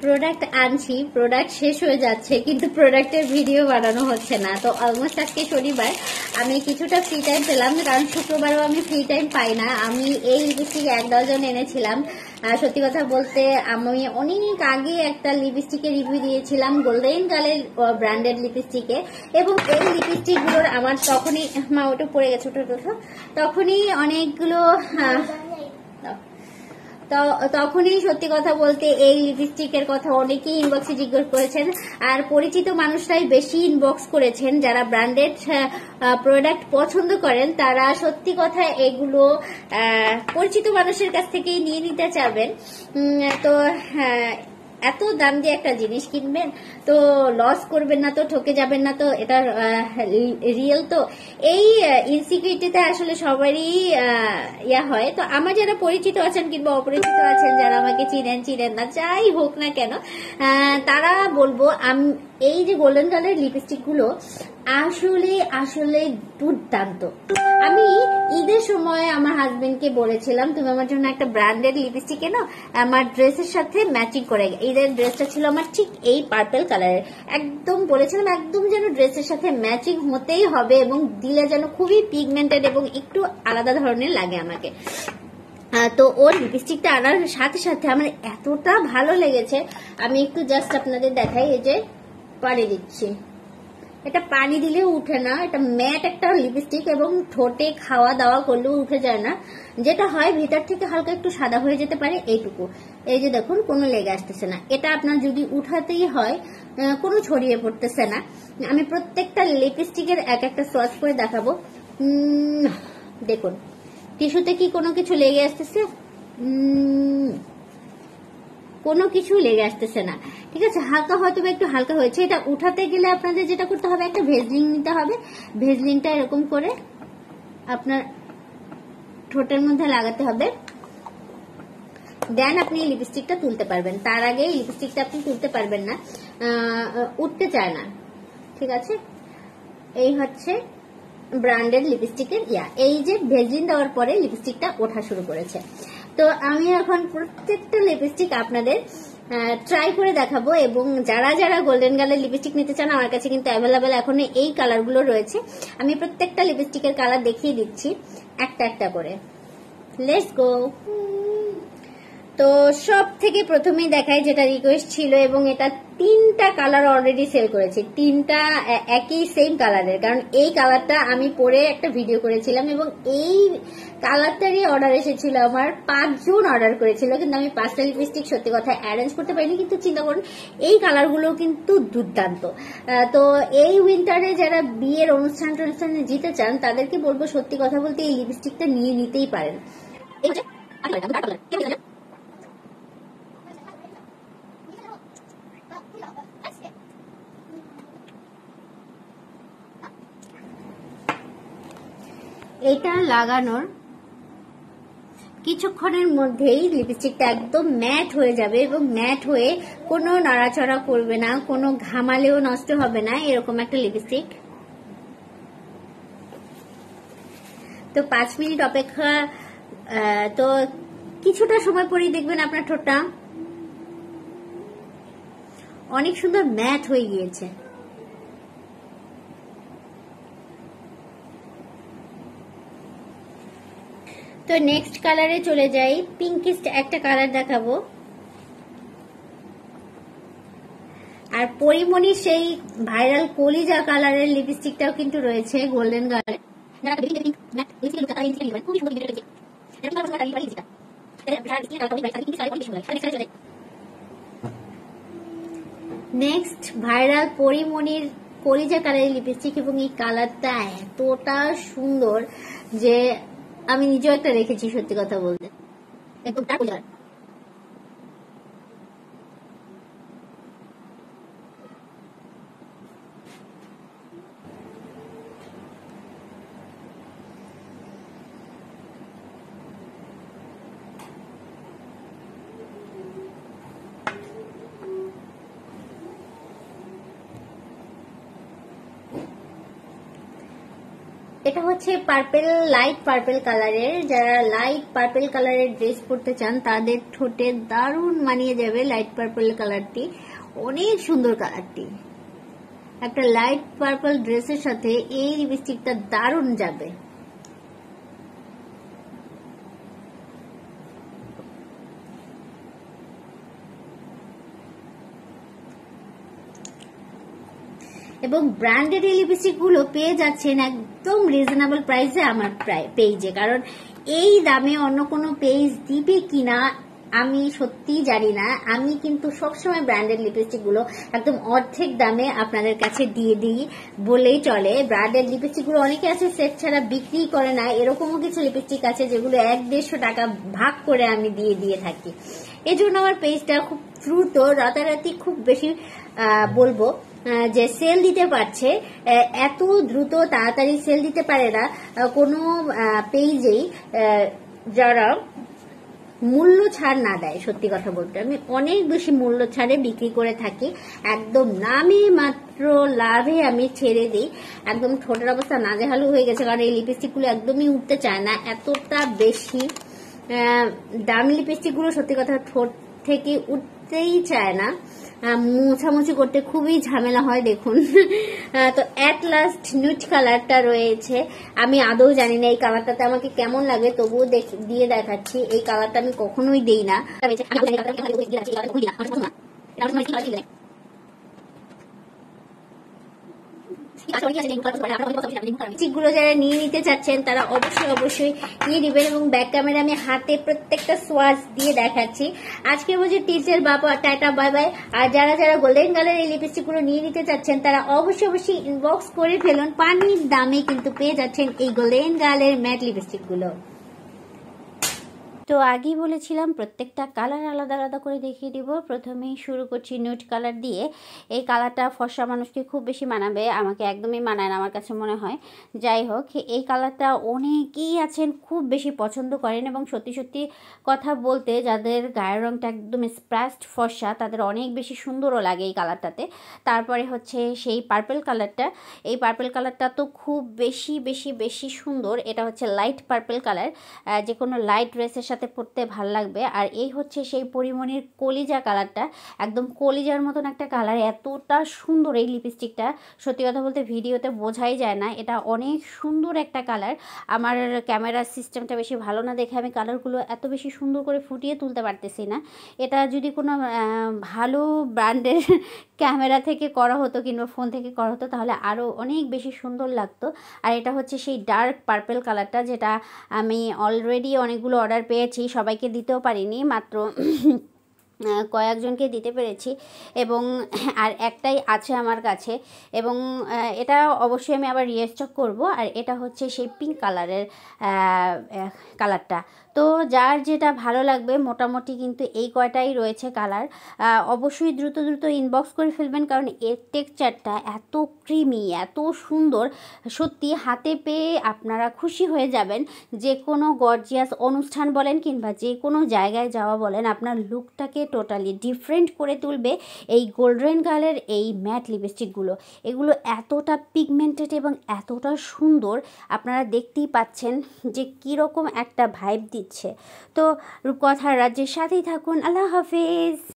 Product আনছি, product শেষ হয়ে যাচ্ছে, কিন্তু প্রোডাক্টের ভিডিও বানানো হচ্ছে না। তো অলমোস্ট আজকে শনিবার, আমি কিছুটা ফ্রি টাইম পেলাম, কারণ শুক্রবারও আমি ফ্রি টাইম পাই না। আমি এই লিপস্টিক 1 ডজন এনেছিলাম। সত্যি কথা বলতে আমি অনেক আগে একটা লিপস্টিকের রিভিউ দিয়েছিলাম, গোল্ডেন কালার ব্র্যান্ডেড লিপস্টিকে, এবং এই লিপস্টিকগুলোর আমার তখনই, মা ওটা পড়ে গেছে, ওটা তখনই অনেকগুলো তখনই সত্যি কথা বলতে এই লিপস্টিকের কথা অনেকেই ইনবক্সে জিজ্ঞেস করেছেন, আর পরিচিত মানুষরাই বেশি ইনবক্স করেছেন। যারা ব্র্যান্ডেড প্রোডাক্ট পছন্দ করেন তারা সত্যি কথা এগুলো পরিচিত মানুষের কাছ থেকেই নিয়ে নিতে চাবেন। তো এত দাম দিয়ে একটা জিনিস কিনবেন তো লস করবেন না তো, ঠকে যাবেন না তো, এটা রিয়েল। তো এই ইনসিকিউরিটিতে আসলে সবারই ইয়া হয়। তো আমার যারা পরিচিত আছেন কিংবা অপরিচিত আছেন, যারা আমাকে চিনেন না, যাই হোক না কেন, তারা বলবো এই যে গোল্ডেন কালার লিপস্টিক গুলো আসলে দুর্দান্ত। আমি ঈদের সময় আমার হাজবেন্ডকে বলেছিলাম, তুমি আমার জন্য একটা ব্র্যান্ডেড লিপস্টিক এনো, আমার ড্রেসের সাথে ম্যাচিং করে। ঈদের ড্রেসটা ছিল আমার ঠিক এই পার্পল কালারের, একদম বলেছিলাম একদম যেন ড্রেসের সাথে ম্যাচিং হতেই হবে, এবং দিলে যেন খুবই পিগমেন্টেড এবং একটু আলাদা ধরনের লাগে আমাকে। তো ওর লিপস্টিকটা আনার সাথে সাথে আমার এতটা ভালো লেগেছে, আমি একটু জাস্ট আপনাদের দেখাই। এই যে পানি দিচ্ছি, এটা পানি দিলেও উঠে না, এটা ম্যাট একটা লিপস্টিক, এবং ঠোঁটে খাওয়া দাওয়া করলেও উঠে যায় না। যেটা হয় ভিতর থেকে হালকা একটু সাদা হয়ে যেতে পারে, এইটুকু। এই যে দেখুন, কোনো লেগে আসতেছে না। এটা আপনার যদি উঠাতেই হয় কোনো ছড়িয়ে পড়তেছে না। আমি প্রত্যেকটা লিপস্টিকের এক একটা সোয়াচ করে দেখাবো। দেখুন টিস্যুতে কি কোনো কিছু লেগে আসতেছে? কোনো কিছু লেগে আসতেছে না, ঠিক আছে। হালকা হয়তো একটু হালকা হয়েছে। এটা উঠাতে গেলে আপনাদের যেটা করতে হবে, একটা ভেজলিন নিতে হবে। ভেজলিনটা এরকম করে আপনার ঠোঁটের মধ্যে লাগাতে হবে, দেন আপনি এই লিপস্টিকটা তুলতে পারবেন। তার আগে এই লিপস্টিকটা আপনি তুলতে পারবেন না, উঠতে চায় না, ঠিক আছে। এই হচ্ছে ব্র্যান্ডেড লিপস্টিকের এই যে ভেজলিন দেওয়ার পরে লিপস্টিকটা ওঠা শুরু করেছে। তো আমি এখন প্রত্যেকটা লিপস্টিক আপনাদের ট্রাই করে দেখাবো, এবং যারা যারা গোল্ডেন কালার লিপস্টিক নিতে চান আমার কাছে কিন্তু অ্যাভেলেবেল এখন এই কালারগুলো রয়েছে। আমি প্রত্যেকটা লিপস্টিকের কালার দেখিয়ে দিচ্ছি একটা একটা করে। Let's go. তো সব থেকে প্রথমেই দেখাই, যেটা রিকোয়েস্ট ছিল, এবং এটা 3টা কালার অলরেডি সেল করেছি, 3টা একই সেম কালারের, কারণ এই কালারটা আমি পরে একটা ভিডিও করেছিলাম, এবং এই কালারটারই অর্ডার এসেছিল আমার। 5 জন অর্ডার করেছিল, কিন্তু আমি 5টা লিপস্টিক সত্যি কথা অ্যারেঞ্জ করতে পারিনি। কিন্তু চিন্তা করুন, এই কালারগুলো কিন্তু দুর্দান্ত। তো এই উইন্টারে যারা বিয়ের অনুষ্ঠানে জিতে চান তাদেরকে বলবো, সত্যি কথা বলতে এই লিপস্টিকটা নিয়ে নিতেই পারেন। এটা লাগানোর কিছুক্ষণের মধ্যেই লিপস্টিকটা একদম ম্যাট হয়ে যাবে, এবং ম্যাট হয়ে কোনো নাড়াচড়া করবে না, কোনো ঘামালেও নষ্ট হবে না, এরকম একটা লিপস্টিক। তো 5 মিনিট অপেক্ষা, তো কিছুটা সময় পরেই দেখবেন আপনার ঠোঁটটা অনেক সুন্দর ম্যাট হয়ে গিয়েছে। তো নেক্সট কালারে চলে যাই, পিঙ্কিস্ট একটা কালার দেখাবো। আর পরিমণি সেই ভাইরাল কলিজা কালারের লিপস্টিকটাও কিন্তু রয়েছে, গোল্ডেন কালার। নেক্সট ভাইরাল পরিমণির কলিজা কালারের লিপস্টিক, এবং এই কালারটা এতটা সুন্দর যে আমি নিজেও একটা রেখেছি, সত্যি কথা বলতে একদম ডার্ক কালার। এটা হচ্ছে পার্পেল, লাইট পার্পেল কালারের। যারা লাইট পার্পেল কালারের ড্রেস পরতে চান তাদের ঠোঁটে দারুণ মানিয়ে যাবে লাইট পার্পেল কালারটি, অনেক সুন্দর কালারটি। একটা লাইট পার্পল ড্রেসের সাথে এই লিপস্টিকটা দারুণ যাবে। এবং ব্র্যান্ডেড এই লিপস্টিক গুলো পেয়ে যাচ্ছেন একদম রিজনেবল প্রাইসে আমার পেজে, কারণ এই দামে অন্য কোনো পেজ দিবে কিনা আমি সত্যি জানি না। আমি কিন্তু সবসময় ব্র্যান্ডেড লিপস্টিক গুলো একদম অর্ধেক দামে আপনাদের কাছে দিয়ে দিই বলেই চলে। ব্র্যান্ডেড লিপস্টিক গুলো অনেকে আছে সেট ছাড়া বিক্রি করে না, এরকমও কিছু লিপস্টিক আছে যেগুলো 100-150 টাকা ভাগ করে আমি দিয়ে থাকি। এই জন্য আমার পেজটা খুব দ্রুত রাতারাতি খুব বেশি বলবো যে সেল দিতে পারছে। এত দ্রুত তাড়াতাড়ি সেল দিতে পারে না কোনো পেজেই যারা মূল্য ছাড় না দেয়। সত্যি কথা বলতে আমি অনেক বেশি মূল্য ছাড়ে বিক্রি করে থাকি, একদম নামে মাত্র লাভে আমি ছেড়ে দিই। একদম ঠোঁটের অবস্থা নাজেহালু হয়ে গেছে, কারণ এই লিপস্টিক গুলো একদমই উঠতে চায় না, এতটা বেশি দামি লিপস্টিক গুলো সত্যি কথা ঠোঁট থেকে উঠতেই চায় না, মোছামুছি করতে খুবই ঝামেলা হয়। দেখুন তো অ্যাট লাস্ট নিউড কালারটা রয়েছে, আমি আদৌ জানি না এই কালারটাতে আমাকে কেমন লাগে, তবুও দিয়ে দেখাচ্ছি। এই কালারটা আমি কখনোই দেই না। লিপস্টিকগুলো যারা নিয়ে নিতে চাচ্ছেন তারা অবশ্যই নিয়ে নেবেন। এবং ব্যাক ক্যামেরা আমি হাতে প্রত্যেকটা সোয়াচ দিয়ে দেখাচ্ছি। আজকের মধ্যে টিচার বাবা টাটা বাই বাই। আর যারা গোল্ডেন কালার এই লিপস্টিকগুলো নিয়ে নিতে চাচ্ছেন তারা অবশ্যই ইনবক্স করে ফেলুন। পানির দামে কিন্তু পেয়ে যাচ্ছেন এই গোল্ডেন কালারের ম্যাট লিপস্টিকগুলো। তো আগেই বলেছিলাম প্রত্যেকটা কালার আলাদা আলাদা করে দেখিয়ে দিব। প্রথমেই শুরু করছি নিউড কালার দিয়ে। এই কালারটা ফর্সা মানুষকে খুব বেশি মানাবে, আমাকে একদমই মানায় না আমার কাছে মনে হয়। যাই হোক, এই কালারটা অনেকেই আছেন খুব বেশি পছন্দ করেন, এবং সত্যি কথা বলতে যাদের গায়ের রঙটা একদম স্প্রাস্ট ফর্সা তাদের অনেক বেশি সুন্দরও লাগে এই কালারটাতে। তারপরে হচ্ছে সেই পার্পল কালারটা। এই পার্পল কালারটা তো খুব বেশি সুন্দর। এটা হচ্ছে লাইট পার্পল কালার, যে কোনো লাইট ড্রেসের সাথে পরতে ভাল লাগবে। আর এই হচ্ছে সেই পরিমণির কলিজা কালারটা, একদম কলিজার মতন একটা কালার, এতটা সুন্দর এই লিপস্টিকটা। সত্যি কথা বলতে ভিডিওতে বোঝাই যায় না, এটা অনেক সুন্দর একটা কালার। আমার ক্যামেরার সিস্টেমটা বেশি ভালো না দেখে আমি কালারগুলো এত বেশি সুন্দর করে ফুটিয়ে তুলতে পারতেছি না। এটা যদি কোনো ভালো ব্র্যান্ডের ক্যামেরা থেকে করা হতো কিংবা ফোন থেকে করা হতো তাহলে আরও অনেক বেশি সুন্দর লাগতো। আর এটা হচ্ছে সেই ডার্ক পার্পল কালারটা, যেটা আমি অলরেডি অনেকগুলো অর্ডার পেয়েছি, সবাইকে দিতেও পারিনি, মাত্র কয়েকজনকে দিতে পেরেছি। এবং আর একটাই আছে আমার কাছে, এবং এটা অবশ্যই আমি আবার রিস্টক করব। আর এটা হচ্ছে সেই পিঙ্ক কালারের কালারটা। তো যার যেটা ভালো লাগবে, মোটামুটি কিন্তু এই কয়টাই রয়েছে কালার। অবশ্যই দ্রুত ইনবক্স করে ফেলবেন, কারণ এর টেক্সচারটা এত ক্রিমি, এত সুন্দর, সত্যি হাতে পেয়ে আপনারা খুশি হয়ে যাবেন। যে কোনো গর্জিয়াস অনুষ্ঠান বলেন কিংবা যে কোনো জায়গায় যাওয়া বলেন, আপনার লুকটাকে টোটালি ডিফারেন্ট করে তুলবে এই গোল্ডেন কালারের এই ম্যাট লিপস্টিকগুলো। এগুলো এতটা পিগমেন্টেড এবং এতটা সুন্দর, আপনারা দেখতেই পাচ্ছেন যে কীরকম একটা ভাইব দিচ্ছে। তো রূপকথার রাজ্যের সাথেই থাকুন। আল্লাহ হাফেজ।